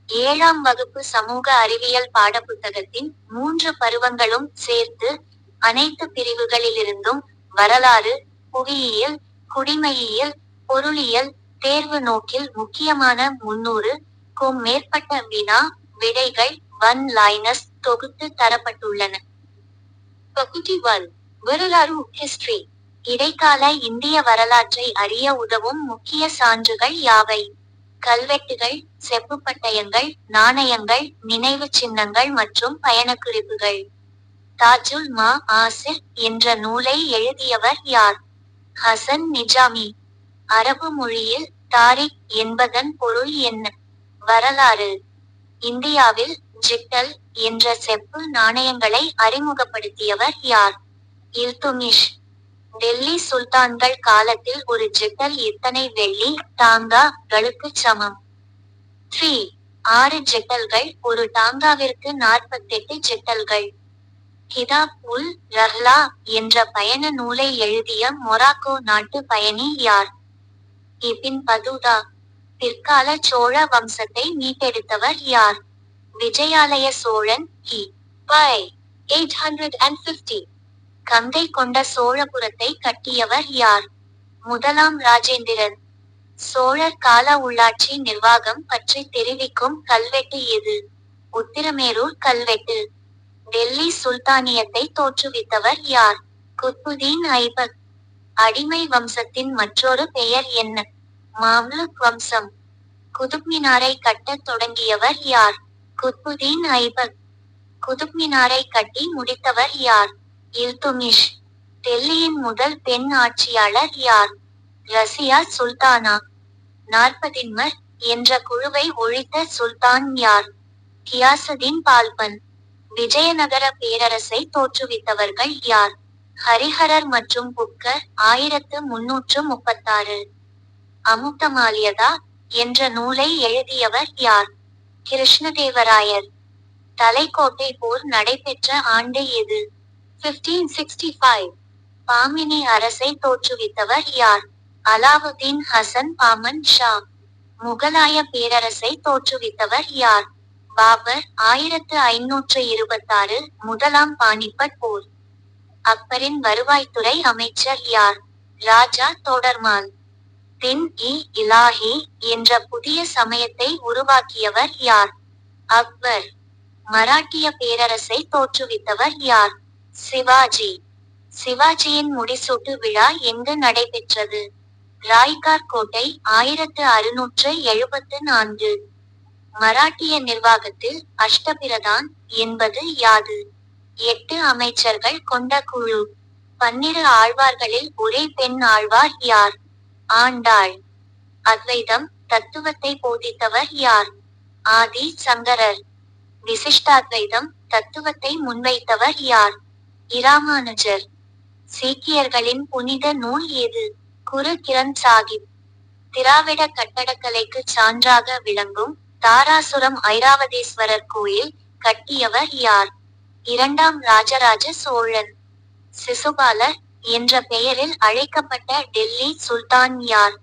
7ஆம் வகுப்பு சமூக அறிவியல் பாடப்புத்தகத்தின் 3 பருவங்களும் சேர்த்து அனைத்து பிரிவுகளிலிருந்தும் வரலாறு, புவியியல், குடிமையியல், பொருளியல் தேர்வு நோக்கில் முக்கியமான 300க்கும் மேற்பட்ட வினா விடைகள் ஒன்-லைனர்ஸ் தொகுத்து தரப்பட்டுள்ளன. பகுதி 1 வரலாறு ஹிஸ்டரி. இடைக்கால இந்திய வரலாற்றை அறிய உதவும் முக்கிய சான்றுகள் யாவை? கல்வெட்டுகள், செப்புப்பட்டயங்கள், நாணயங்கள், நினைவுச் சின்னங்கள் மற்றும் பயணக்குறிப்புகள். தாஜுல் ஆசிர் என்ற நூலை எழுதியவர் யார்? ஹசன் நிஜாமி. அரபு மொழியில் தாரிக் என்பதன் பொருள் என்ன? வரலாறு. இந்தியாவில் ஜிட்டல் என்ற செப்பு நாணயங்களை அறிமுகப்படுத்தியவர் யார்? இல்துமிஷ். டெல்லி சுல்தான்கள் காலத்தில் ஒரு ஜிட்டல் எத்தனை வெள்ளி டாங்காகளுக்குச் சமம்? 3. 6 ஜிட்டல்கள். ஒரு டாங்காவிற்கு 48 ஜிட்டல்கள். கிதாப் உல் ரஹ்லா என்ற பயண நூலை எழுதிய மொராக்கோ நாட்டு பயணி யார்? Ibn Battuta. பிற்கால சோழ வம்சத்தை மீட்டெடுத்தவர் யார்? விஜயாலய சோழன். பை 850. கங்கை கொண்ட சோழபுரத்தை கட்டியவர் யார்? முதலாம் ராஜேந்திரன். சோழர் கால உள்ளாட்சி நிர்வாகம் பற்றி தெரிவிக்கும் கல்வெட்டு எது? உத்திரமேரூர் கல்வெட்டு. டெல்லி சுல்தானியத்தை தோற்றுவித்தவர் யார்? குத்புதீன் ஐபக். அடிமை வம்சத்தின் மற்றொரு பெயர் என்ன? மாம்லுக் வம்சம். குதுப்மினாரை கட்டத் தொடங்கியவர் யார்? குத்புதீன் ஐபக். குதுப்மினாரை கட்டி முடித்தவர் யார்? இல்துமிஷ். டெல்லியின் முதல் பெண் ஆட்சியாளர் யார்? ரசியா சுல்தானா. 40 என்ற குழுவை ஒழித்த சுல்தான் யார்? கியாசுதீன் பால்பன். விஜயநகர பேரரசை தோற்றுவித்தவர்கள் யார்? ஹரிஹரர் மற்றும் புக்கர். 1336. அமுக்தமால்யதா என்ற நூலை எழுதியவர் யார்? கிருஷ்ணதேவராயர். தலைக்கோட்டை போர் நடைபெற்ற ஆண்டு எது? 1565. பாமினி அரசை தோற்றுவித்தவர் யார்? அலாவுதீன் ஹசன் பாமன் ஷா. முகலாய பேரரசை தோற்றுவித்தவர் யார்? பாபர். 1526. முதலாம் பானிபட் போர். அக்பரின் வருவாய்த்துறை அமைச்சர் யார்? ராஜா தோடர்மால். இலாஹி என்ற புதிய சமயத்தை உருவாக்கியவர் யார்? அக்பர். மராட்டிய பேரரசை தோற்றுவித்தவர் யார்? சிவாஜி. சிவாஜியின் முடிசூட்டு விழா எங்கு நடைபெற்றது? ராய்கார் கோட்டை. 1674. மராட்டிய நிர்வாகத்தில் அஷ்டபிரதான் என்பது யாது? 8 அமைச்சர்கள் கொண்ட குழு. 12 ஆழ்வார்களில் ஒரே பெண் ஆழ்வார் யார்? ஆண்டாள். அத்வைதம் தத்துவத்தை போதித்தவர் யார்? ஆதி சங்கரர். விசிஷ்டாத்வைதம் தத்துவத்தை முன்வைத்தவர் யார்? இராமானுஜர். சீக்கியர்களின் புனித நூல் எது? குரு கிரந்த் சாகிப். திராவிட கட்டடக்கலைக்கு சான்றாக விளங்கும் தாராசுரம் ஐராவதேஸ்வரர் கோயில் கட்டியவர் யார்? 2ஆம் ராஜராஜ சோழன். சிசுபாலர் என்ற பெயரில் அழைக்கப்பட்ட டெல்லி சுல்தான் யார்?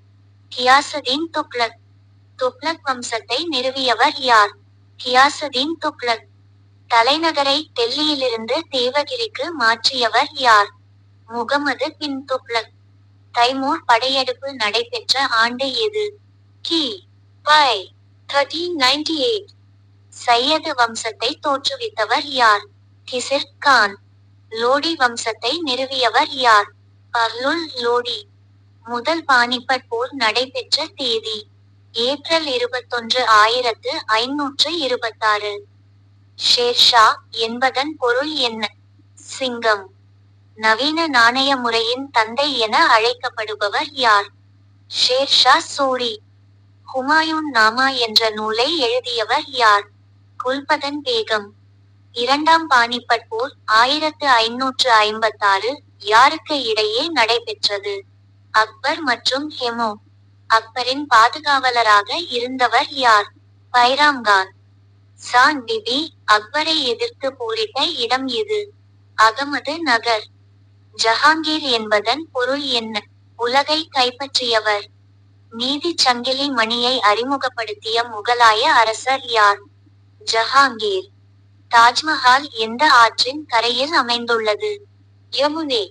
கியாசுதீன் துக்ளக். துக்ளக் வம்சத்தை நிறுவியவர் யார்? கியாசுதீன் துக்ளக். தலைநகரை டெல்லியிலிருந்து தேவகிரிக்கு மாற்றியவர் யார்? முகமது பின் துக்ளக். தைமூர் படையெடுப்பு நடைபெற்ற ஆண்டு எது? பை 1398. சையது வம்சத்தை தோற்றுவித்தவர் யார்? கிசிர் கான். லோடி வம்சத்தை நிறுவியவர் யார்? பஹ்லுல் லோடி. முதல் பானிபட் போர் நடைபெற்ற தேதி? ஏப்ரல் 21, 1526. ஷேர்ஷா என்பதன் பொருள் என்ன? சிங்கம். நவீன நாணய முறையின் தந்தை என அழைக்கப்படுபவர் யார்? ஷேர்ஷா சூரி. ஹுமாயூன் நாமா என்ற நூலை எழுதியவர் யார்? குல்பதன் பேகம். 2ஆம் பானிபட் போர் 1556 யாருக்கு இடையே நடைபெற்றது? அக்பர் மற்றும் ஹெமோ. அக்பரின் பாதுகாவலராக இருந்தவர் யார்? பைராம்கான். சான் பிபி அக்பரை எதிர்த்து போரிட்ட இடம் எது? அகமது நகர். ஜஹாங்கீர் என்பதன் பொருள் என்ன? உலகை கைப்பற்றியவர். நீதிச் சங்கிலி மணியை அறிமுகப்படுத்திய முகலாய அரசர் யார்? ஜஹாங்கீர். தாஜ்மஹால் எந்த ஆற்றின் கரையில் அமைந்துள்ளது? யமுனே.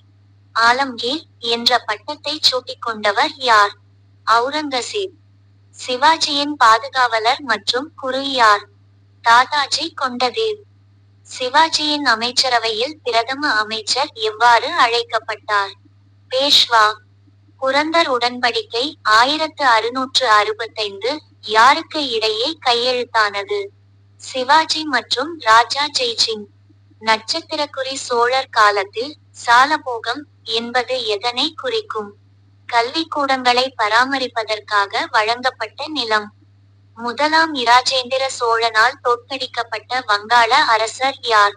ஆலம்கீர் என்ற பட்டத்தை சூட்டிக்கொண்டவர் யார்? அவுரங்கசீப். சிவாஜியின் பாதுகாவலர் மற்றும் குரு யார்? தாதாஜி கொண்டதேவ். சிவாஜியின் அமைச்சரவையில் பிரதம அமைச்சர் எவ்வாறு அழைக்கப்பட்டார்? பேஷ்வா. புரந்தர் உடன்படிக்கை 1665 யாருக்கு இடையே கையெழுத்தானது? சிவாஜி மற்றும் ராஜா ஜெய்சிங். நட்சத்திரக்குறி சோழர் காலத்தில் சாலபோகம் என்பது எதனை குறிக்கும்? கல்விக்கூடங்களை பராமரிப்பதற்காக வழங்கப்பட்ட நிலம். முதலாம் இராஜேந்திர சோழனால் தோற்கடிக்கப்பட்ட வங்காள அரசர் யார்?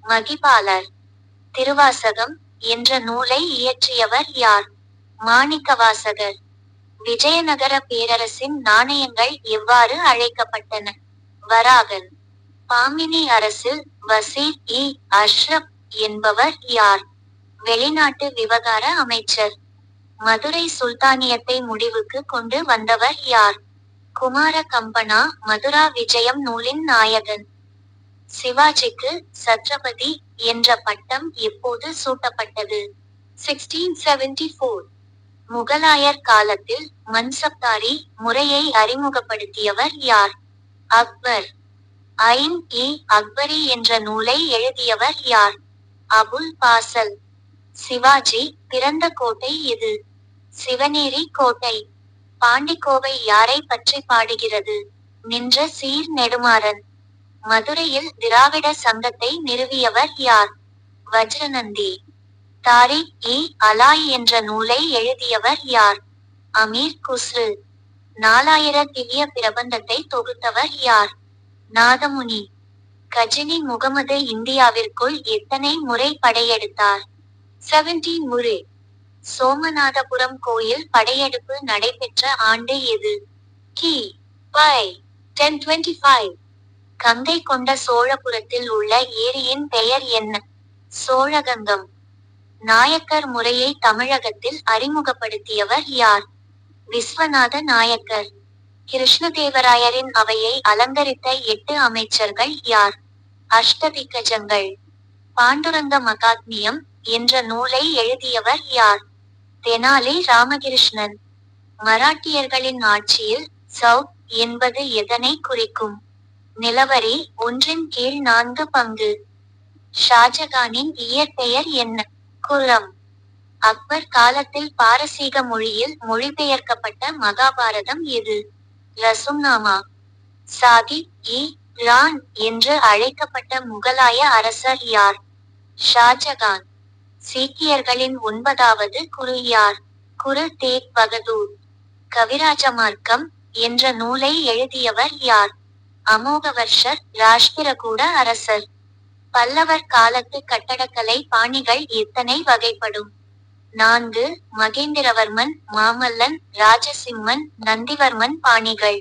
மகிபாலர். திருவாசகம் என்ற நூலை இயற்றியவர் யார்? மாணிக்கவாசகர். விஜயநகர பேரரசின் நாணயங்கள் எவ்வாறு அழைக்கப்பட்டன? வராகன். பாமினி அரசில் வசீர் இ அஷ்ரப் என்பவர் யார்? வெளிநாட்டு விவகார அமைச்சர். மதுரை சுல்தானியத்தை முடிவுக்கு கொண்டு வந்தவர் யார்? குமார கம்பனா. மதுரா விஜயம் நூலின் நாயகன். சிவாஜிக்கு சத்ரபதி என்ற பட்டம் எப்போது சூட்டப்பட்டது? 1674. முகலாயர் காலத்தில் மன்சப்தாரி முறையை அறிமுகப்படுத்தியவர் யார்? அக்பர். ஐன் இ அக்பரி என்ற நூலை எழுதியவர் யார்? அபுல் பாசல். சிவாஜி பிறந்த கோட்டை எது? சிவனேரி கோட்டை. பாண்டிக்கோவை யாரை பற்றி பாடுகிறது? நின்ற சீர் நெடுமாறன். மதுரையில் திராவிட சங்கத்தை நிறுவியவர் யார்? வஜ்ரநந்தி. தாரிக் இ அலாய் என்ற நூலை எழுதியவர் யார்? அமீர் குஸ்ரு. 4000 திவ்ய பிரபந்தத்தை தொகுத்தவர் யார்? நாதமுனி. கஜினி முகமது இந்தியாவிற்குள் எத்தனை முறை படையெடுத்தார்? 17 முறை. சோமநாதபுரம் கோயில் படையெடுப்பு நடைபெற்ற ஆண்டு எது? கி. பை. 1025. கங்கை கொண்ட சோழபுரத்தில் உள்ள ஏரியின் பெயர் என்ன? சோழகங்கம். நாயக்கர் முறையை தமிழகத்தில் அறிமுகப்படுத்தியவர் யார்? விஸ்வநாத நாயக்கர். கிருஷ்ணதேவராயரின் அவையை அலங்கரித்த 8 அமைச்சர்கள் யார்? அஷ்டதிக்கஜங்கள். பாண்டுரங்க மகாத்மியம் என்ற நூலை எழுதியவர் யார்? தெனாலி ராமகிருஷ்ணன். மராட்டியர்களின் ஆட்சியில் சவுக் என்பது எதனை குறிக்கும்? நிலவரி 1/கீழ் 4 பங்கு. ஷாஜகானின் இயற்பெயர் என்ன? குர்ரம். அக்பர் காலத்தில் பாரசீக மொழியில் மொழிபெயர்க்கப்பட்ட மகாபாரதம் எது? ரசும்நாமா. சாகிப் இ ரான் என்று அழைக்கப்பட்ட முகலாய அரசர் யார்? ஷாஜகான். சீக்கியர்களின் 9வது குரு யார்? குரு தேக் பகதூர். கவிராஜமார்க்கம் என்ற நூலை எழுதியவர் யார்? அமோகவர்ஷர் ராஷ்டிரகூட அரசர். பல்லவர் காலத்து கட்டடக்கலை பாணிகள் எத்தனை வகைப்படும்? 4. மகேந்திரவர்மன், மாமல்லன், ராஜசிம்மன், நந்திவர்மன் பாணிகள்.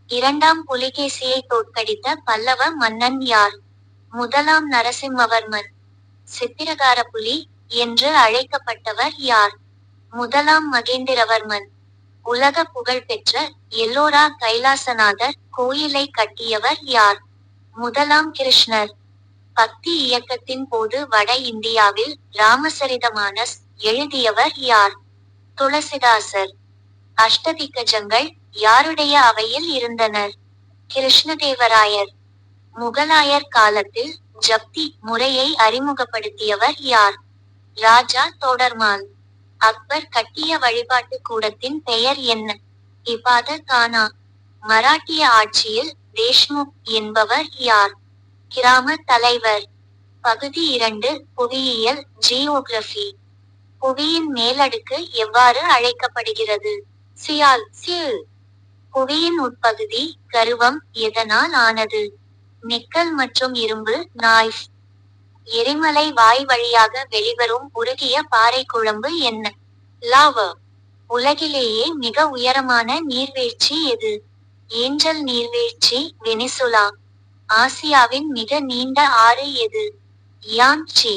2ஆம் புலிகேசியை தோற்கடித்த பல்லவ மன்னன் யார்? முதலாம் நரசிம்மவர்மன். சித்திரகாரபுலி என்று அழைக்கப்பட்டவர் யார்? முதலாம் மகேந்திரவர்மன். உலக புகழ்பெற்ற எல்லோரா கைலாசநாதர் கோயிலை கட்டியவர் யார்? முதலாம் கிருஷ்ணர். பக்தி இயக்கத்தின் போது வட இந்தியாவில் ராமசரிதமானஸ் எழுதியவர் யார்? துளசிதாசர். அஷ்டதிக்கஜங்கள் யாருடைய அவையில் இருந்தனர்? கிருஷ்ணதேவராயர். முகலாயர் காலத்தில் ஜப்தி முறையை அறிமுகப்படுத்தியவர் யார்? ராஜா தோடர்மால். அக்பர் கட்டிய வழிபாட்டு கூடத்தின் பெயர் என்ன? இபாத கானா. மராட்டிய ஆட்சியில் தேஷ்முக் என்பவர் யார்? கிராம தலைவர். பகுதி 2 புவியியல் ஜியோகிராபி. புவியின் மேலடுக்கு எவ்வாறு அழைக்கப்படுகிறது? சியால் சில். புவியின் உட்பகுதி கருவம் எதனால் ஆனது? நிக்கல் மற்றும் இரும்பு நாய்ஃப். எரிமலை வாய் வழியாக வெளிவரும் உருகிய பாறை குழம்பு என்ன? லாவா. உலகிலேயே மிக உயரமான நீர்வீழ்ச்சி எது? ஏஞ்சல் நீர்வீழ்ச்சி வெனிசுலா. ஆசியாவின் மிக நீண்ட ஆறு எது? யாங்சி.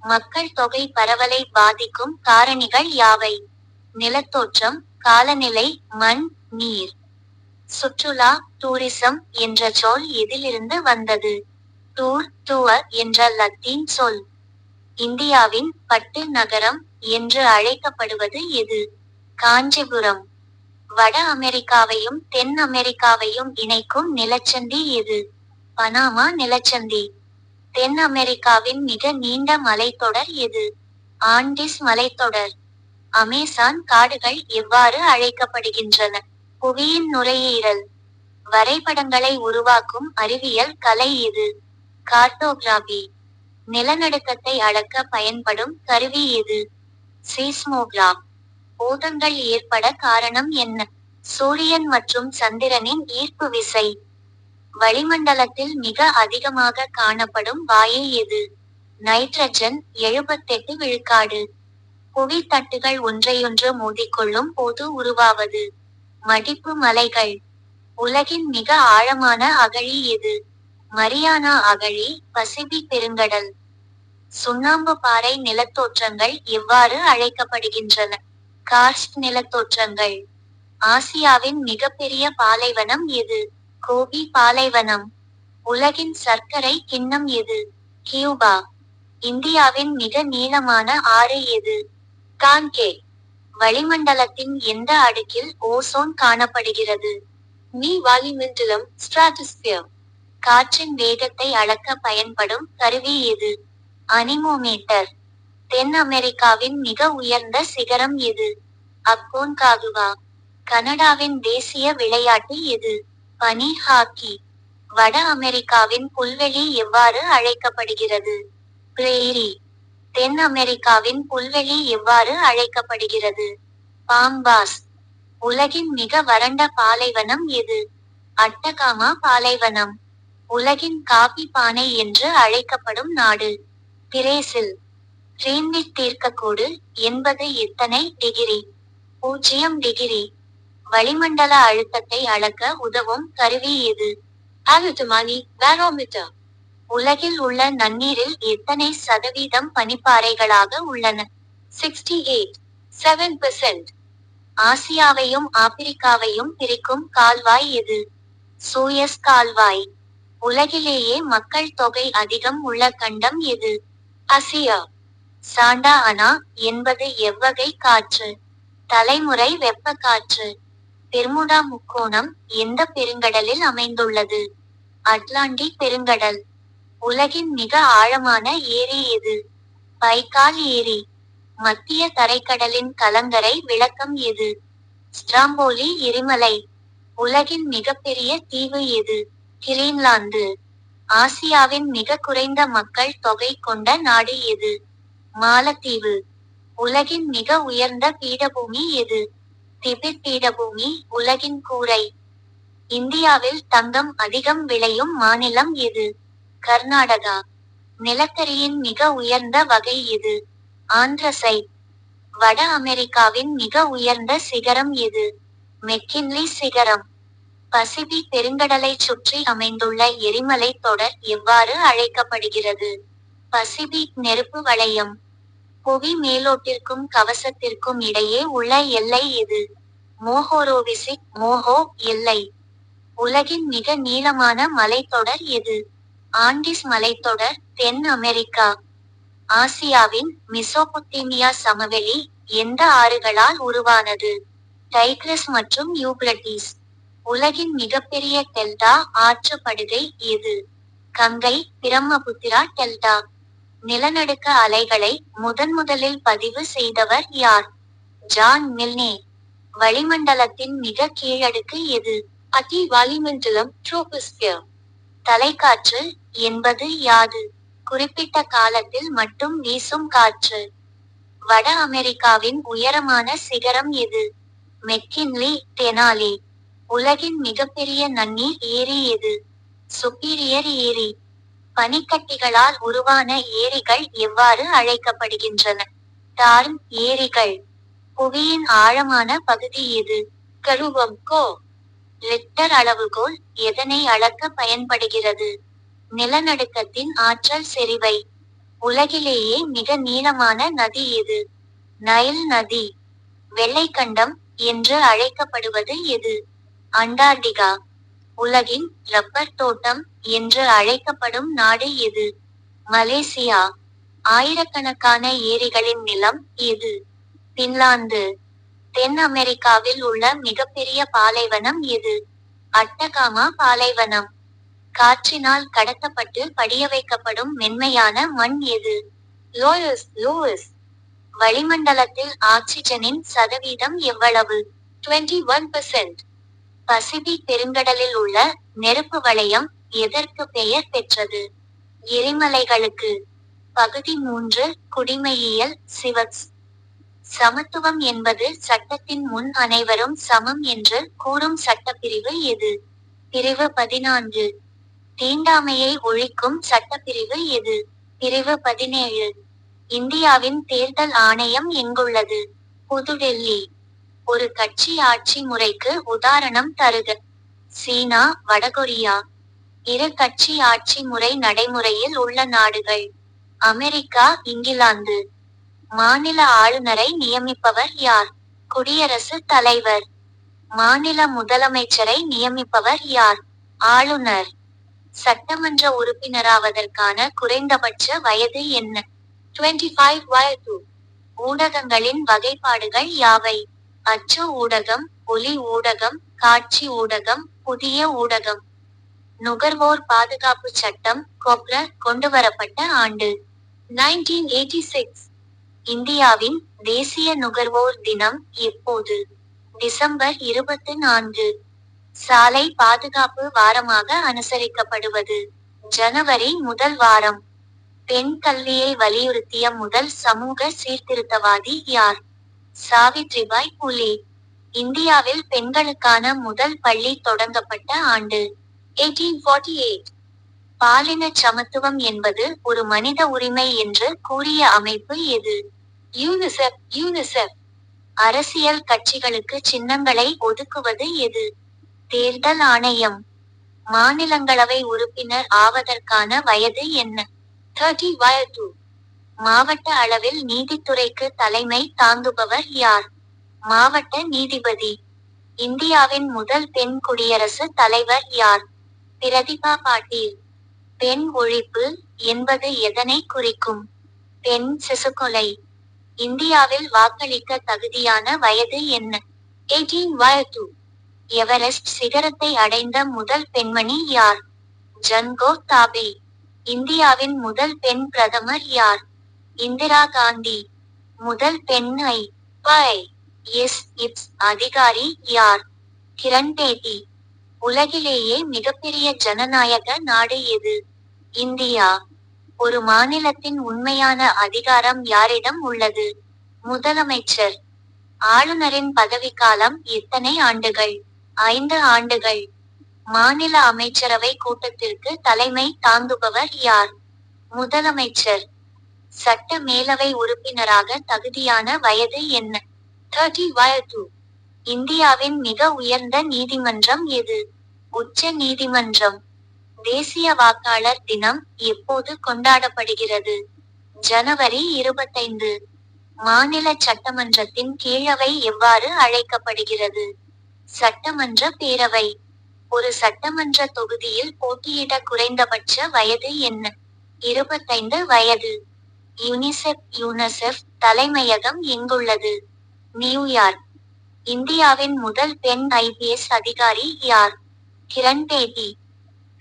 மக்கள் தொகை பரவலை பாதிக்கும் காரணிகள் யாவை? நிலத்தோற்றம், காலநிலை, மண், நீர். சுற்றுலா, டூரிசம் என்ற சொல் எதிலிருந்து வந்தது? டூர், டூர் என்ற லத்தீன் சொல். இந்தியாவின் பட்டு நகரம் என்று அழைக்கப்படுவது எது? காஞ்சிபுரம். வட அமெரிக்காவையும் தென் அமெரிக்காவையும் இணைக்கும் நிலச்சந்தி எது? பனாமா நிலச்சந்தி. தென் அமெரிக்காவின் மிக நீண்ட மலைத்தொடர் எது? ஆண்டிஸ் மலைத்தொடர். அமேசான் காடுகள் எவ்வாறு அழைக்கப்படுகின்றன? புவியின் நுரையீரல். வரைபடங்களை உருவாக்கும் அறிவியல் கலை எது? கார்ட்டோகிராபி. நிலநடுக்கத்தை அளக்க பயன்படும் கருவி எது? சீஸ்மோகிராப். பூதங்கள் ஏற்பட காரணம் என்ன? சூரியன் மற்றும் சந்திரனின் ஈர்ப்பு விசை. வளிமண்டலத்தில் மிக அதிகமாக காணப்படும் வாயு எது? நைட்ரஜன் 78 விழுக்காடு. புவி தட்டுகள் ஒன்றையொன்று மோதிக்கொள்ளும் போது உருவாவது. மடிப்பு மலைகள். உலகின் மிக ஆழமான அகழி எது? மரியானா அகழி, பசிபிக் பெருங்கடல். சுண்ணாம்பு பாறை நிலத்தோற்றங்கள் எவ்வாறு அழைக்கப்படுகின்றன? கார்ஸ்ட் நிலத்தோற்றங்கள். ஆசியாவின் மிகப்பெரிய பாலைவனம் எது? கோபி பாலைவனம். உலகின் சர்க்கரை கிண்ணம் எது? கியூபா. இந்தியாவின் மிக நீளமான ஆறு எது? கான்கே. வளிமண்டலத்தின் எந்த அடுக்கில் ஓசோன் காணப்படுகிறது? மீ வளிமண்டலம், ஸ்ட்ராட்டோஸ்பியர். காற்றின் வேகத்தை அளக்க பயன்படும் கருவி எது? அனிமோமீட்டர். தென் அமெரிக்காவின் மிக உயர்ந்த சிகரம் எது? அக்கோன்காகுவா. கனடாவின் தேசிய விளையாட்டு எது? பனி ஹாக்கி. வட அமெரிக்காவின் புல்வெளி எவ்வாறு அழைக்கப்படுகிறது? பிரேரி. தென் அமெரிக்காவின் புல்வெளி எவ்வாறு அழைக்கப்படுகிறது? பாம்பாஸ். உலகின் மிக வறண்ட பாலைவனம் எது? அட்டகாமா பாலைவனம். உலகின் காபி பானை என்று அழைக்கப்படும் நாடு? பிரேசில். கிரீன்விச் தீர்க்கக்கோடு என்பது எத்தனை டிகிரி? 0 டிகிரி. வளிமண்டல அழுத்தத்தை அளக்க உதவும் கருவி எது? அலுமினி பாரோமீட்டர். உலகில் உள்ள நன்னீரில் எத்தனை சதவீதம் பனிப்பாறைகளாக உள்ளன? 68.7%. ஆசியாவையும் ஆப்பிரிக்காவையும் பிரிக்கும் கால்வாய் எது? சூயஸ் கால்வாய். உலகிலேயே மக்கள் தொகை அதிகம் உள்ள கண்டம் எது? ஆசியா. சாண்டா அனா என்பது எவ்வகை காற்று? தலைமுறை வெப்ப காற்று. பெர்முடா முக்கோணம் எந்த பெருங்கடலில் அமைந்துள்ளது? அட்லாண்டிக் பெருங்கடல். உலகின் மிக ஆழமான ஏரி எது? பைக்கால் ஏரி. மத்திய தரைக்கடலின் கலங்கரை விளக்கம் எது? ஸ்ட்ராம்போலி எரிமலை. உலகின் மிகப்பெரிய தீவு எது? கிரீன்லாந்து. ஆசியாவின் மிக குறைந்த மக்கள் தொகை கொண்ட நாடு எது? மாலத்தீவு. உலகின் மிக உயர்ந்த பீடபூமி எது? திபெத் பீடபூமி. உலகின் கூரை. இந்தியாவில் தங்கம் அதிகம் விளையும் மாநிலம் எது? கர்நாடகா. நிலக்கரியின் மிக உயர்ந்த வகை எது? ஆந்த்ரசைட். வட அமெரிக்காவின் மிக உயர்ந்த சிகரம் எது? மெக்கின்லி சிகரம். பசிபிக் பெருங்கடலைச் சுற்றி அமைந்துள்ள எரிமலை தொடர் எவ்வாறு அழைக்கப்படுகிறது? பசிபிக் நெருப்பு வளையம். புவி மேலோட்டிற்கும் கவசத்திற்கும் இடையே உள்ள எல்லை எது? மோஹோரோவிசிக் மோஹோ எல்லை. உலகின் மிக நீளமான மலைத்தொடர் எது? ஆண்டிஸ் மலைத்தொடர், தென் அமெரிக்கா. ஆசியாவின் மெசொப்பொத்தேமியா சமவெளி எந்த ஆறுகளால் உருவானது? டைக்ரஸ் மற்றும் யூப்ரட்டிஸ். உலகின் மிகப்பெரிய டெல்டா ஆற்று படுகை எது? கங்கை, பிரம்மபுத்திரா டெல்டா. நிலநடுக்க அலைகளை முதன்முதலில் பதிவு செய்தவர் யார்? John Milne. வளிமண்டலத்தின் மிக கீழடுக்கு எது? அதி வளிமண்டலம், ட்ரோபோஸ்பியர். தலைக்காற்று என்பது யாது? குறிப்பிட்ட காலத்தில் மட்டும் வீசும் காற்று. வட அமெரிக்காவின் உயரமான சிகரம் எது? McKinley, Denali. உலகின் மிகப்பெரிய நன்னீர் ஏரி எது? சுப்பீரியர் ஏரி. பனிக்கட்டிகளால் உருவான ஏரிகள் எவ்வாறு அழைக்கப்படுகின்றன? டார்ன் ஏரிகள். புவியின் ஆழமான பகுதி எது? கருவம் கோ. ரிக்டர் அளவுகோல் எதனை அளக்க பயன்படுகிறது? நிலநடுக்கத்தின் ஆற்றல் செறிவை. உலகிலேயே மிக நீளமான நதி எது? நைல் நதி. வெள்ளைக்கண்டம் என்று அழைக்கப்படுவது எது? அண்டார்டிகா. உலகின் ரப்பர் தோட்டம் என்று அழைக்கப்படும் நாடு எது? மலேசியா. ஆயிரக்கணக்கான ஏரிகளின் நிலம் எது? பின்லாந்து. தென் அமெரிக்காவில் உள்ள மிகப்பெரிய பாலைவனம் எது? அட்டகாமா பாலைவனம். காற்றினால் கடத்தப்பட்டு படிய வைக்கப்படும் மென்மையான மண் எது? லோயஸ். வளிமண்டலத்தில் ஆக்சிஜனின் சதவீதம் எவ்வளவு? 21%. பசிபிக் பெருங்கடலில் உள்ள நெருப்பு வளையம் எதற்கு பெயர் பெற்றது? எரிமலைகளுக்கு. பகுதி 3 குடிமையியல் சிவக்ஸ். சமத்துவம் என்பது சட்டத்தின் முன் அனைவரும் சமம் என்று கூறும் சட்டப்பிரிவு எது? பிரிவு 14. தீண்டாமையை ஒழிக்கும் சட்டப்பிரிவு எது? பிரிவு 17. இந்தியாவின் தேர்தல் ஆணையம் எங்குள்ளது? புதுடெல்லி. ஒரு கட்சி ஆட்சி முறைக்கு உதாரணம் தருக. சீனா, வடகொரியா. இரு கட்சி ஆட்சி முறை நடைமுறையில் உள்ள நாடுகள். அமெரிக்கா, இங்கிலாந்து. மாநில ஆளுநரை நியமிப்பவர் யார்? குடியரசுத் தலைவர். மாநில முதலமைச்சரை நியமிப்பவர் யார்? ஆளுநர். சட்டமன்ற உறுப்பினராவதற்கான குறைந்தபட்ச வயது என்ன? 25 வயது. ஊடகங்களின் வகைப்பாடுகள் யாவை? அச்சு ஊடகம், ஒலி ஊடகம், காட்சி ஊடகம், புதிய ஊடகம். நுகர்வோர் பாதுகாப்பு சட்டம் கொண்டுவரப்பட்ட ஆண்டு? 1986. இந்தியாவின் தேசிய நுகர்வோர் தினம் எப்போது? டிசம்பர் 24. சாலை பாதுகாப்பு வாரமாக அனுசரிக்கப்படுவது? ஜனவரி முதல் வாரம். பெண் கல்வியை வலியுறுத்திய முதல் சமூக சீர்திருத்தவாதி யார்? சாவித்ரிபாய் புலே. இந்தியாவில் பெண்களுக்கான முதல் பள்ளி தொடங்கப்பட்ட ஆண்டு? 1848. பாலின சமத்துவம் என்பது ஒரு மனித உரிமை என்று கூறிய அமைப்பு எது? யூனிசெஃப். அரசியல் கட்சிகளுக்கு சின்னங்களை ஒதுக்குவது எது? தேர்தல் ஆணையம். மாநிலங்களவை உறுப்பினர் ஆவதற்கான வயது என்ன? 30 வயது. மாவட்ட அளவில் நீதித்துறைக்கு தலைமை தாங்குபவர் யார்? மாவட்ட நீதிபதி. இந்தியாவின் முதல் பெண் குடியரசுத் தலைவர் யார்? பிரதிபா பாட்டீல். பெண் ஒழிப்பு என்பது எதனை குறிக்கும்? பெண் சிசுக்கொலை. இந்தியாவில் வாக்களிக்க தகுதியான வயது என்ன? 18 வயது. எவரெஸ்ட் சிகரத்தை அடைந்த முதல் பெண்மணி யார்? ஜன்கோ தாபே. இந்தியாவின் முதல் பெண் பிரதமர் யார்? இந்திரா காந்தி. முதல் பெண் IPS அதிகாரி யார்? கிரண் பேடி. உலகிலேயே மிகப்பெரிய ஜனநாயக நாடு எது? இந்தியா. ஒரு மாநிலத்தின் உண்மையான அதிகாரம் யாரிடம் உள்ளது? முதலமைச்சர். ஆளுநரின் பதவிக்காலம் எத்தனை ஆண்டுகள்? 5 ஆண்டுகள். மாநில அமைச்சரவை கூட்டத்திற்கு தலைமை தாங்குபவர் யார்? முதலமைச்சர். சட்ட மேலவை உறுப்பினராக தகுதியான வயது என்ன? 30 வயது. இந்தியாவின் மிக உயர்ந்த நீதிமன்றம் எது? உச்ச நீதிமன்றம். தேசிய வாக்காளர் தினம் எப்போது கொண்டாடப்படுகிறது? ஜனவரி 25. மாநில சட்டமன்றத்தின் கீழவை எவ்வாறு அழைக்கப்படுகிறது? சட்டமன்ற பேரவை. ஒரு சட்டமன்ற தொகுதியில் போட்டியிட குறைந்தபட்ச வயது என்ன? 25 வயது. யூனிசெஃப் தலைமையகம் எங்குள்ளது? நியூயார்க். இந்தியாவின் முதல் பெண் IPS அதிகாரி யார்? கிரண் பேடி.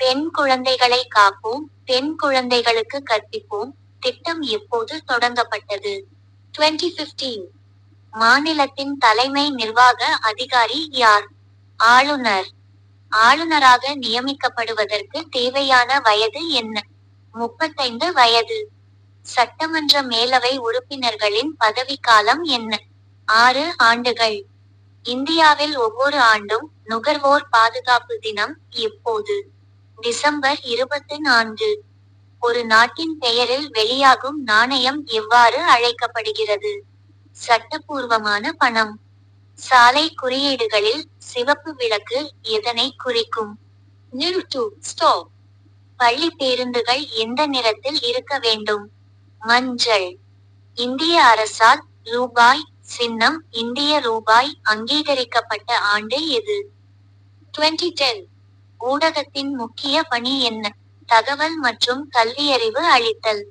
பெண் குழந்தைகளை காப்போம், பெண் குழந்தைகளுக்கு கற்பிப்போம் திட்டம் எப்போது தொடங்கப்பட்டது? 2015. மாநிலத்தின் தலைமை நிர்வாக அதிகாரி யார்? ஆளுநர். ஆளுநராக நியமிக்கப்படுவதற்கு தேவையான வயது என்ன? 35 வயது. சட்டமன்ற மேலவை உறுப்பினர்களின் பதவிக்காலம் என்ன? 6 ஆண்டுகள். இந்தியாவில் ஒவ்வொரு ஆண்டும் நுகர்வோர் பாதுகாப்பு தினம் எப்போது? டிசம்பர் 24. ஒரு நாட்டின் பெயரில் வெளியாகும் நாணயம் எவ்வாறு அழைக்கப்படுகிறது? சட்டபூர்வமான பணம். சாலை குறியீடுகளில் சிவப்பு விளக்கு எதனை குறிக்கும்? நிறுத்து, ஸ்டாப். பள்ளி பேருந்துகள் எந்த நிறத்தில் இருக்க வேண்டும்? மஞ்சள். இந்திய அரசால் ரூபாய் சின்னம் இந்திய ரூபாய் அங்கீகரிக்கப்பட்ட ஆண்டு எது? 2010. ஊடகத்தின் முக்கிய பணி என்ன? தகவல் மற்றும் கல்வியறிவு அளித்தல்.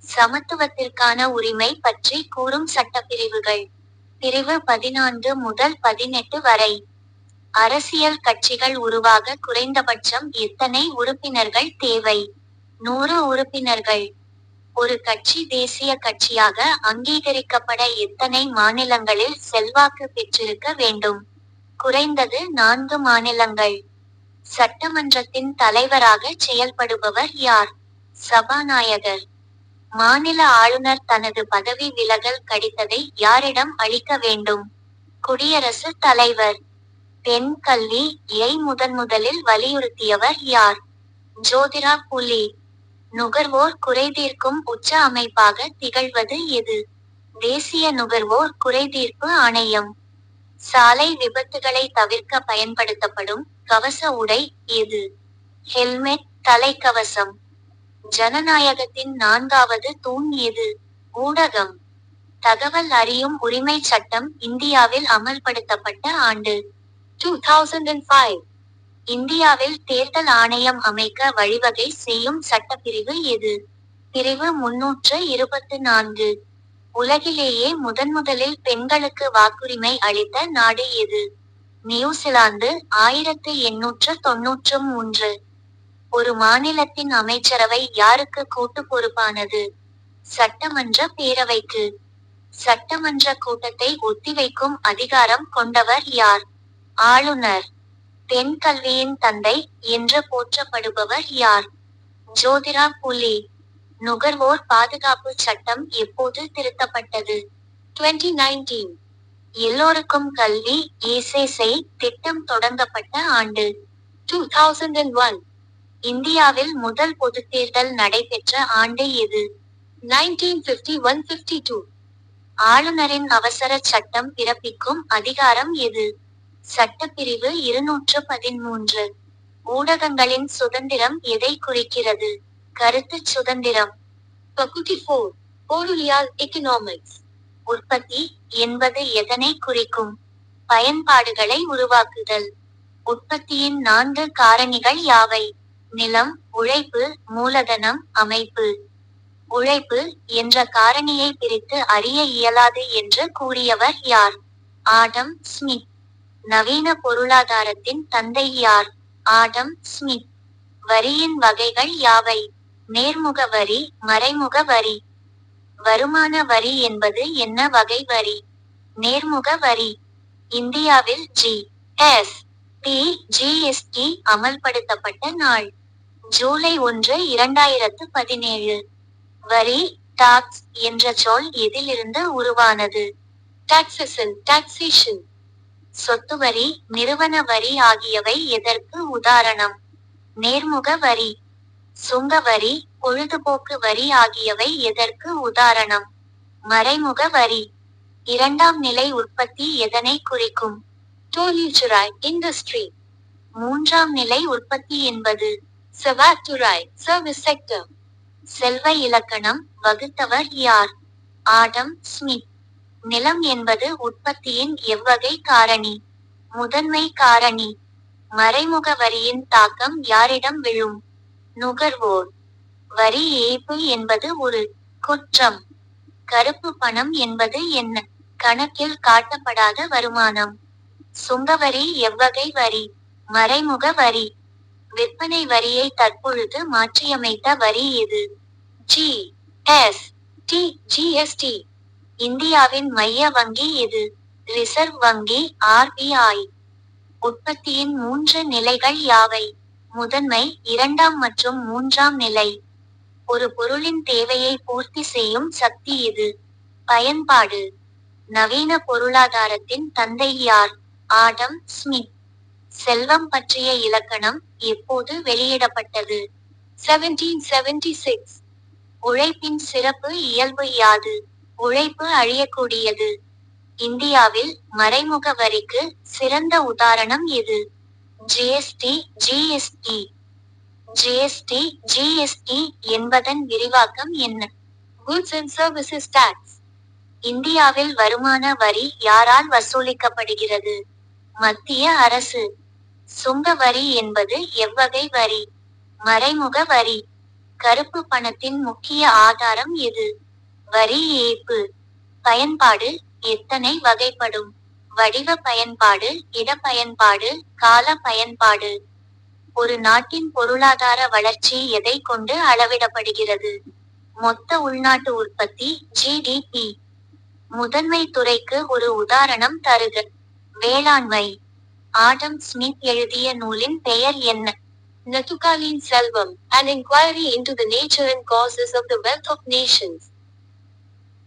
சமத்துவத்திற்கான உரிமை பற்றி கூறும் சட்டப்பிரிவுகள். பிரிவு 14 முதல் 18 வரை. அரசியல் கட்சிகள் உருவாக குறைந்தபட்சம் எத்தனை உறுப்பினர்கள் தேவை? 100 உறுப்பினர்கள். ஒரு கட்சி தேசிய கட்சியாக அங்கீகரிக்கப்பட எத்தனை மாநிலங்களில் செல்வாக்கு பெற்றிருக்க வேண்டும்? குறைந்தது 4 மாநிலங்கள். சட்டமன்றத்தின் தலைவராக செயல்படுபவர் யார்? சபாநாயகர். மாநில ஆளுநர் தனது பதவி விலகல் கடிதத்தை யாரிடம் அளிக்க வேண்டும்? குடியரசுத் தலைவர். பெண் கல்வி யை முதன்முதலில் வலியுறுத்தியவர் யார்? ஜோதிரா புலே. நுகர்வோர் குறைதீர்க்கும் உச்ச அமைப்பாக திகழ்வது எது? தேசிய நுகர்வோர் குறைதீர்ப்பு ஆணையம். சாலை விபத்துகளை தவிர்க்க பயன்படுத்தப்படும் கவச உடை எது? ஹெல்மெட், தலைக்கவசம். ஜனநாயகத்தின் 4வது தூண் எது? ஊடகம். தகவல் அறியும் உரிமை சட்டம் இந்தியாவில் அமல்படுத்தப்பட்ட ஆண்டு. 2005. இந்தியாவில் தேர்தல் ஆணையம் அமைக்க வழிவகை செய்யும் சட்டப்பிரிவு எது? பிரிவு 324. உலகிலேயே முதன்முதலில் பெண்களுக்கு வாக்குரிமை அளித்த நாடு எது? நியூசிலாந்து 1893. ஒரு மாநிலத்தின் அமைச்சரவை யாருக்கு கூட்டு பொறுப்பானது? சட்டமன்ற பேரவைக்கு. சட்டமன்ற கூட்டத்தை ஒத்திவைக்கும் அதிகாரம் கொண்டவர் யார்? ஆளுநர். பெண் கல்வியின் தந்தை என்று போற்றப்படுபவர் யார்? ஜோதிரா புலே. நுகர்வோர் பாதுகாப்பு சட்டம் எப்போது திருத்தப்பட்டது? 2019. எல்லோருக்கும் கல்வி ஏசேசை திட்டம் தொடங்கப்பட்ட ஆண்டு. 2001. இந்தியாவில் முதல் பொதுத்தேர்தல் நடைபெற்ற ஆண்டு எது? 1951-52. ஆளுநரின் அவசர சட்டம் பிறப்பிக்கும் அதிகாரம் எது? சட்டப்பிரிவு 213. ஊடகங்களின் சுதந்திரம் எதை குறிக்கிறது? கருத்துச் சுதந்திரம். பகுதி 4. பொருளியல் எக்கனாமிக்ஸ். உற்பத்தி என்பது எதனை குறிக்கும்? பயன்பாடுகளை உருவாக்குதல். உற்பத்தியின் 4 காரணிகள் யாவை? நிலம், உழைப்பு, மூலதனம், அமைப்பு. உழைப்பு என்ற காரணியை பிரித்து அறிய இயலாது என்று கூறியவர் யார்? Adam Smith. நவீன பொருளாதாரத்தின் தந்தை யார்? Adam Smith. வரியின் வகைகள் யாவை? நேர்முக வரி, மறைமுக வரி. வருமான வரி என்பது என்ன வகை வரி? நேர்முக வரி. இந்தியாவில் ஜிஎஸ்டி அமல்படுத்தப்பட்ட நாள். ஜூலை 1, 2017. வரி, டாக்ஸ் என்ற சொல் எதிலிருந்து உருவானது? டாக்ஸேஷன். சொத்து வரி, நிறுவன வரி ஆகியவை எதற்கு உதாரணம்? நேர்முக வரி. சுங்க வரி, பொழுதுபோக்கு வரி ஆகியவை எதற்கு உதாரணம்? மறைமுக வரி. 2ஆம் நிலை உற்பத்தி எதனை குறிக்கும்? தொழில்துறை, இண்டஸ்ட்ரி. 3ஆம் நிலை உற்பத்தி என்பது? சேவைத்துறை, சர்வீஸ் செக்டர். செல்வ இலக்கணம் வகுத்தவர் யார்? Adam Smith. நிலம் என்பது உற்பத்தியின் எவ்வகை காரணி? முதன்மை காரணி. மறைமுக வரியின் தாக்கம் யாரிடம் விழும்? நுகர்வோர். வரி ஏய்ப்பு என்பது ஒரு குற்றம். கருப்பு பணம் என்பது என்ன? கணக்கில் காட்டப்படாத வருமானம். சுங்கவரி எவ்வகை வரி? மறைமுக வரி. விற்பனை வரியை தற்பொழுது மாற்றியமைத்த வரி எது? ஜிஎஸ்டி. இந்தியாவின் மைய வங்கி எது? ரிசர்வ் வங்கி, RBI. உற்பத்தியின் 3 நிலைகள் யாவை? முதன்மை, 2ஆம் மற்றும் 3ஆம் நிலை. ஒரு பொருளின் தேவையை பூர்த்தி செய்யும் சக்தி எது? பயன்பாடு. நவீன பொருளாதாரத்தின் தந்தை யார்? Adam Smith. செல்வம் பற்றிய இலக்கணம் எப்போது வெளியிடப்பட்டது? 1776. உழைப்பின் சிறப்பு இயல்பு யாது? உழைப்பு அழியக்கூடியது. இந்தியாவில் மறைமுக வரிக்கு சிறந்த உதாரணம் எது? ஜிஎஸ்டி என்பதன் விரிவாக்கம் என்ன? Goods and Services Tax. இந்தியாவில் வருமான வரி யாரால் வசூலிக்கப்படுகிறது? மத்திய அரசு. சுங்க வரி என்பது எவ்வகை வரி? மறைமுக வரி. கருப்பு பணத்தின் முக்கிய ஆதாரம் எது? வரி ஏய்ப்பு. பயன்பாடு எத்தனை வகைப்படும்? வடிவ பயன்பாடு, இட பயன்பாடு, கால பயன்பாடு. ஒரு நாட்டின் பொருளாதார வளர்ச்சி எதை கொண்டு அளவிடப்படுகிறது? மொத்த உள்நாட்டு உற்பத்தி, ஜிடிபி. முதன்மை துறைக்கு ஒரு உதாரணம் தருக. வேளாண்மை. ஆடம் ஸ்மித் எழுதிய நூலின் பெயர் என்ன? Nathukalin Selvam, an inquiry into the nature and causes of the wealth of nations.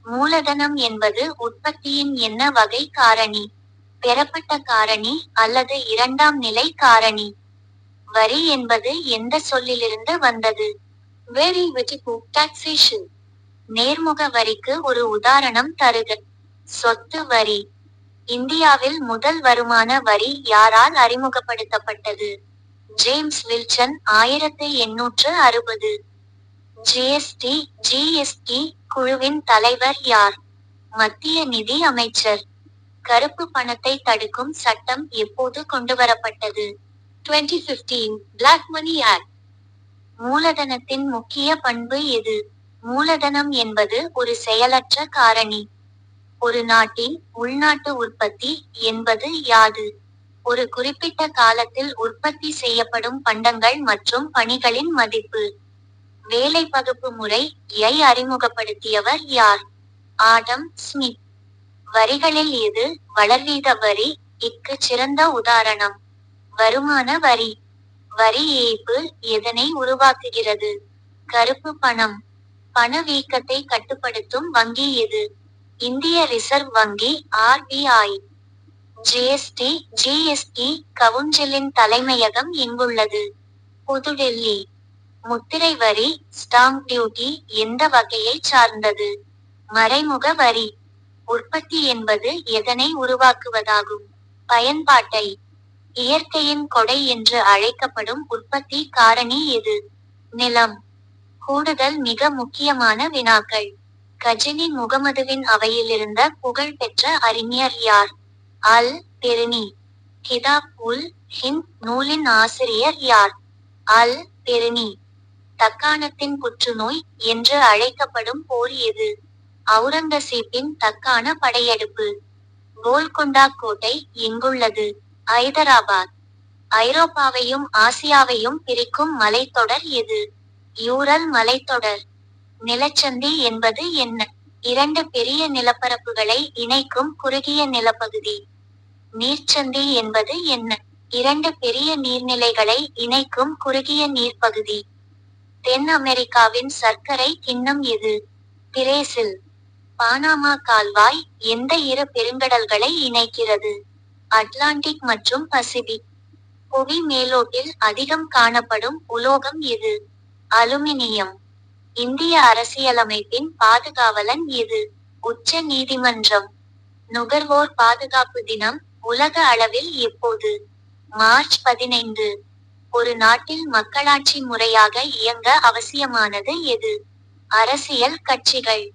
மூலதனம் என்பது உற்பத்தியின் என்ன வகை காரணி? பெறப்பட்ட காரணி அல்லது இரண்டாம் நிலை காரணி? வரி என்பது எந்த சொல்லிலிருந்து வந்தது? Very Vitipu, taxation. நேர்முக வரிக்கு ஒரு உதாரணம் தருக. சொத்து வரி. இந்தியாவில் முதல் வருமான வரி யாரால் அறிமுகப்படுத்தப்பட்டது? James Wilson 1860. ஜிஎஸ்டி குழுவின் தலைவர் யார்? மத்திய நிதி அமைச்சர். கருப்பு பணத்தை தடுக்கும் சட்டம் எப்போது கொண்டுவரப்பட்டது? 2015, Black Money Act. மூலதனத்தின் முக்கிய பண்பு எது? மூலதனம் என்பது ஒரு செயலற்ற காரணி. ஒரு நாட்டின் உள்நாட்டு உற்பத்தி என்பது யாது? ஒரு குறிப்பிட்ட காலத்தில் உற்பத்தி செய்யப்படும் பண்டங்கள் மற்றும் பணிகளின் மதிப்பு. வேலை பகுப்பு முறை யை அறிமுகப்படுத்தியவர் யார்? Adam Smith. வரிகளில் எது வளர்வீத வரி இக்கு சிறந்த உதாரணம்? வருமான வரி. வரி ஏய்ப்பு எதனை உருவாக்குகிறது? கருப்பு பணம். பணவீக்கத்தை கட்டுப்படுத்தும் வங்கி எது? இந்திய ரிசர்வ் வங்கி, ஆர்பிஐ. ஜிஎஸ்டி கவுன்சிலின் தலைமையகம் எங்குள்ளது? புதுடெல்லி. முத்திரை வரி, ஸ்டாம்ப் டியூட்டி எந்த வகையை சார்ந்தது? மறைமுக வரி. உற்பத்தி என்பது எதனை உருவாக்குவதாகும்? பயன்பாட்டை. இயற்கையின் கொடை என்று அழைக்கப்படும் உற்பத்தி காரணி எது? நிலம். கூடுதல் மிக முக்கியமான வினாக்கள். கஜினி முகமதுவின் அவையிலிருந்த புகழ்பெற்ற அறிஞர் யார்? அல் பெருனி. கிதாப் உல் ஹிந்த் நூலின் ஆசிரியர் யார்? அல் பெருனி. தக்காணத்தின் புற்றுநோய் என்று அழைக்கப்படும் போர் எது? அவுரங்கசீப்பின் தக்கான படையெடுப்பு. கோல்கொண்டா கோட்டை எங்குள்ளது? ஐதராபாத். ஐரோப்பாவையும் ஆசியாவையும் பிரிக்கும் மலைத்தொடர் எது? யூரல் மலைத்தொடர். நிலச்சந்தி என்பது என்ன? இரண்டு பெரிய நிலப்பரப்புகளை இணைக்கும் குறுகிய நிலப்பகுதி. நீர்ச்சந்தி என்பது என்ன? இரண்டு பெரிய நீர்நிலைகளை இணைக்கும் குறுகிய நீர்ப்பகுதி. தென் அமெரிக்காவின் சர்க்கரை கிண்ணம் எது? பிரேசில். பானாமா கால்வாய் எந்த இரு பெருங்கடல்களை இணைக்கிறது? அட்லாண்டிக் மற்றும் பசிபிக். புவி மேலோட்டில் அதிகம் காணப்படும் உலோகம் எது? அலுமினியம். இந்திய அரசியலமைப்பின் பாதுகாவலன் எது? உச்ச நீதிமன்றம். நுகர்வோர் பாதுகாப்பு தினம் உலக அளவில் எப்போது? மார்ச் 15. ஒரு நாட்டில் மக்களாட்சி முறையாக இயங்க அவசியமானது எது? அரசியல் கட்சிகள்.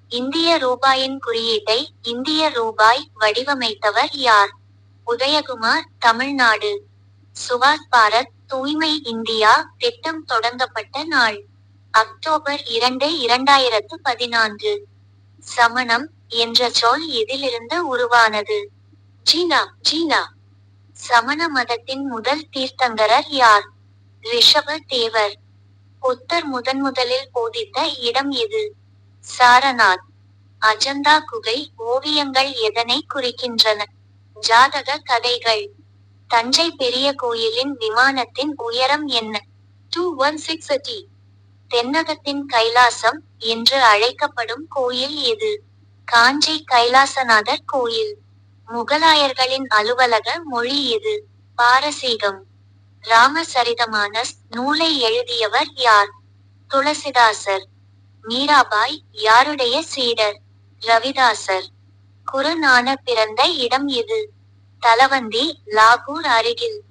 இந்திய ரூபாயின் குறியீட்டை இந்திய ரூபாய் வடிவமைத்தவர் யார்? உதயகுமார், தமிழ்நாடு. சுவாஸ் பாரத் தூய்மை இந்தியா திட்டம் தொடங்கப்பட்ட நாள்? அக்டோபர் 2, 2014. சமணம் என்ற சொல் எதிலிருந்து உருவானது? ஜீனா. சமண மதத்தின் முதல் தீர்த்தங்கரர் யார்? ரிஷப தேவர். புத்தர் முதன்முதலில் போதித்த இடம் எது? சாரநாத். அஜந்தா குகை ஓவியங்கள் எதனை குறிக்கின்றன? ஜாதக கதைகள். தஞ்சை பெரிய கோயிலின் விமானத்தின் உயரம் என்ன? 216 அடி. தென்னகத்தின் கைலாசம் என்று அழைக்கப்படும் கோயில் எது? காஞ்சி கைலாசநாதர் கோயில். முகலாயர்களின் அலுவலக மொழி எது? பாரசீகம். ராமசரிதமானஸ் நூலை எழுதியவர் யார்? துளசிதாசர். மீராபாய் யாருடைய சீடர்? ரவிதாசர். குருநான பிறந்த இடம் எது? தலவந்தி, லாகூர் அருகில்.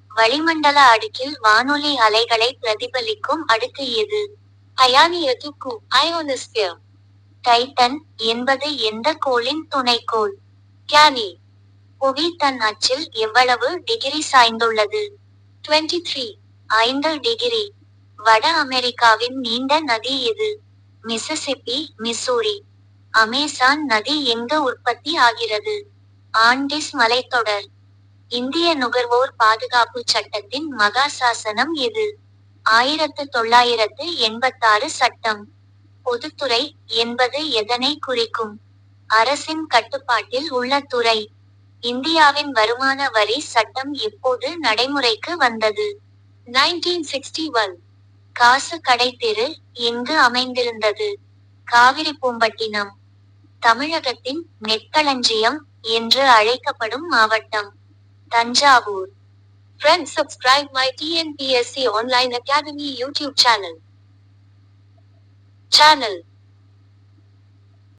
வளிமண்டல அடுக்கில் வானொலி அலைகளை பிரதிபலிக்கும் அடுக்கு எது? Ayani Atuku, ionosphere. டைட்டன் என்பது எந்த கோளின் துணைக்கோள்? Gani. புவி தன் அச்சில் எவ்வளவு டிகிரி சாய்ந்துள்ளது? 23. 5 டிகிரி. வட அமெரிக்காவின் நீண்ட நதி எது? Mississippi, Missouri. அமேசான் நதி எங்கு உற்பத்தி ஆகிறது? ஆண்டிஸ் மலைத்தொடர். இந்திய நுகர்வோர் பாதுகாப்பு சட்டத்தின் மகாசாசனம் எது? 1986 சட்டம். பொதுத்துறை என்பது எதனை குறிக்கும்? அரசின் கட்டுப்பாட்டில் உள்ள துறை. இந்தியாவின் வருமான வரி சட்டம் எப்போது நடைமுறைக்கு வந்தது? 1961. காசு கடை தெரு எங்கு அமைந்திருந்தது? காவிரிப்பூம்பட்டினம். தமிழகத்தின் நெற்களஞ்சியம் என்று அழைக்கப்படும் மாவட்டம்? Thanjavur. Friends, subscribe my TNPSC Online Academy YouTube channel.